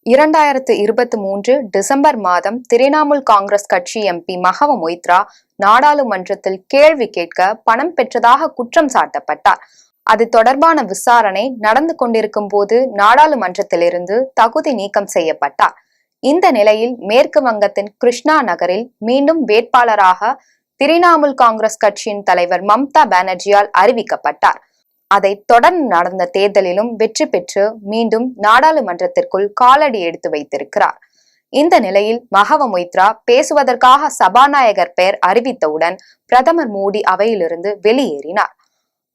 2023 December மாதம் திரிணாமுல் காங்கிரஸ் கட்சி MP Mahawa Moitra நாடாளுமன்றத்தில் கேள்வி கேட்க பணம் பெற்றதாக குற்றம் சாட்டப்பட்டார். அது தொடர்பான விசாரணை நடந்து கொண்டிருக்கும் போது நாடாளுமன்றத்திலிருந்து தகுதி நீக்கம் செய்யப்பட்டார். இந்த நிலையில் மேற்கு வங்கத்தின் கிருஷ்ணா நகரில் மீண்டும் வேட்பாளராக திரிணாமுல் காங்கிரஸ் கட்சியின் தலைவர் மம்தா பானர்ஜியால் அறிவிக்கப்பட்டார். அதை தொடர்ந்து நடந்த தேர்தலிலும் வெற்றி பெற்று மீண்டும் நாடாளுமன்றத்திற்குள் காலடி எடுத்து வைத்திருக்கிறார். இந்த நிலையில் மஹவ மொய்த்ரா பேசுவதற்காக சபாநாயகர் பெயர் அறிவித்தவுடன் பிரதமர் மோடி அவையிலிருந்து வெளியேறினார்.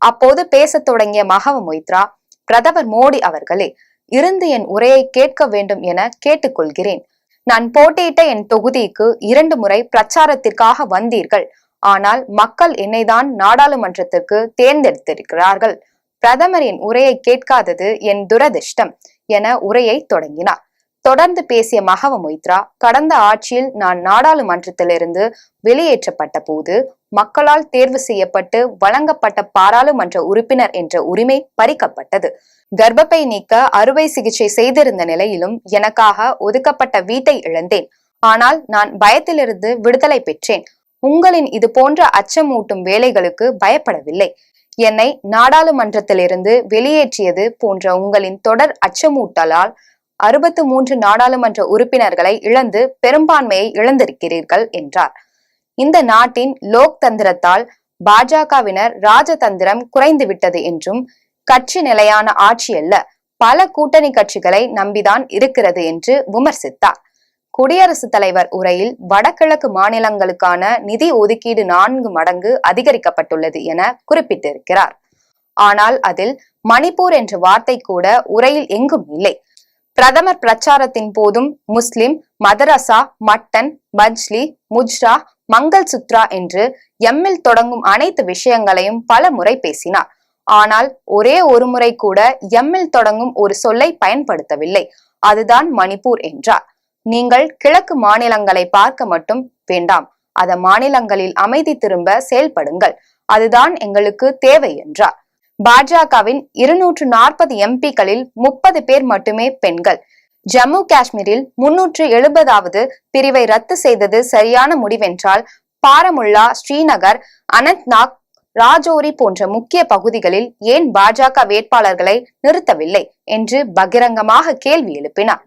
அப்போது பேசத் தொடங்கிய மஹவ மொய்த்ரா, பிரதமர் மோடி அவர்களே, இருந்து என் உரையை கேட்க வேண்டும் என கேட்டுக்கொள்கிறேன். நான் போட்டியிட்ட என் தொகுதிக்கு 2 முறை பிரச்சாரத்திற்காக வந்தீர்கள். ஆனால் மக்கள் என்னைதான் நாடாளுமன்றத்திற்கு தேர்ந்தெடுத்திருக்கிறார்கள். பிரதமர் என் உரையை கேட்காதது என் துரதிர்ஷ்டம் என உரையை தொடங்கினார். தொடர்ந்து பேசிய மஹவ மொய்த்ரா, கடந்த ஆட்சியில் நான் நாடாளுமன்றத்திலிருந்து வெளியேற்றப்பட்ட போது மக்களால் தேர்வு செய்யப்பட்டு வழங்கப்பட்ட பாராளுமன்ற உறுப்பினர் என்ற உரிமை பறிக்கப்பட்டது. கர்ப்பப்பை நீக்க அறுவை சிகிச்சை செய்திருந்த நிலையிலும் எனக்காக ஒதுக்கப்பட்ட வீட்டை இழந்தேன். ஆனால் நான் பயத்திலிருந்து விடுதலை பெற்றேன். உங்களின் இது போன்ற அச்சமூட்டும் வேலைகளுக்கு பயப்படவில்லை. என்னை நாடாளுமன்றத்திலிருந்து வெளியேற்றியது போன்ற உங்களின் தொடர் அச்சமூட்டலால் 63 நாடாளுமன்ற உறுப்பினர்களை இழந்து பெரும்பான்மையை இழந்திருக்கிறீர்கள் என்றார். இந்த நாட்டின் லோக் தந்திரத்தால் பாஜகவினர் ராஜதந்திரம் குறைந்துவிட்டது என்றும், கட்சி நிலையான ஆட்சி அல்ல, பல கூட்டணி கட்சிகளை நம்பிதான் இருக்கிறது என்று விமர்சித்தார். குடியரசுத் தலைவர் உரையில் வடகிழக்கு மாநிலங்களுக்கான நிதி ஒதுக்கீடு 4 மடங்கு அதிகரிக்கப்பட்டுள்ளது என குறிப்பிட்டிருக்கிறார். ஆனால் அதில் மணிப்பூர் என்ற வார்த்தை கூட உரையில் எங்கும் இல்லை. பிரதமர் பிரச்சாரத்தின் போதும் முஸ்லிம், மதரசா, மட்டன், பஜ்லி, முஜ்ரா, மங்கள் சுத்ரா என்று எம்மில் தொடங்கும் அனைத்து விஷயங்களையும் பல முறை பேசினார். ஆனால் ஒரே ஒரு முறை கூட எம்மில் தொடங்கும் ஒரு சொல்லை பயன்படுத்தவில்லை. அதுதான் மணிப்பூர் என்றார். நீங்கள் கிழக்கு மாநிலங்களை பார்க்க மட்டும் வேண்டாம், அந்த மாநிலங்களில் அமைதி திரும்ப செயல்படுங்கள், அதுதான் எங்களுக்கு தேவை என்றார். பாஜகவின் 240 எம்பிக்களில் 30 பேர் மட்டுமே பெண்கள். ஜம்மு காஷ்மீரில் 370வது பிரிவை ரத்து செய்தது சரியான முடிவென்றால் பாரமுல்லா, ஸ்ரீநகர், அனந்த்நாக், ராஜோரி போன்ற முக்கிய பகுதிகளில் ஏன் பாஜக வேட்பாளர்களை நிறுத்தவில்லை என்று பகிரங்கமாக கேள்வி எழுப்பினார்.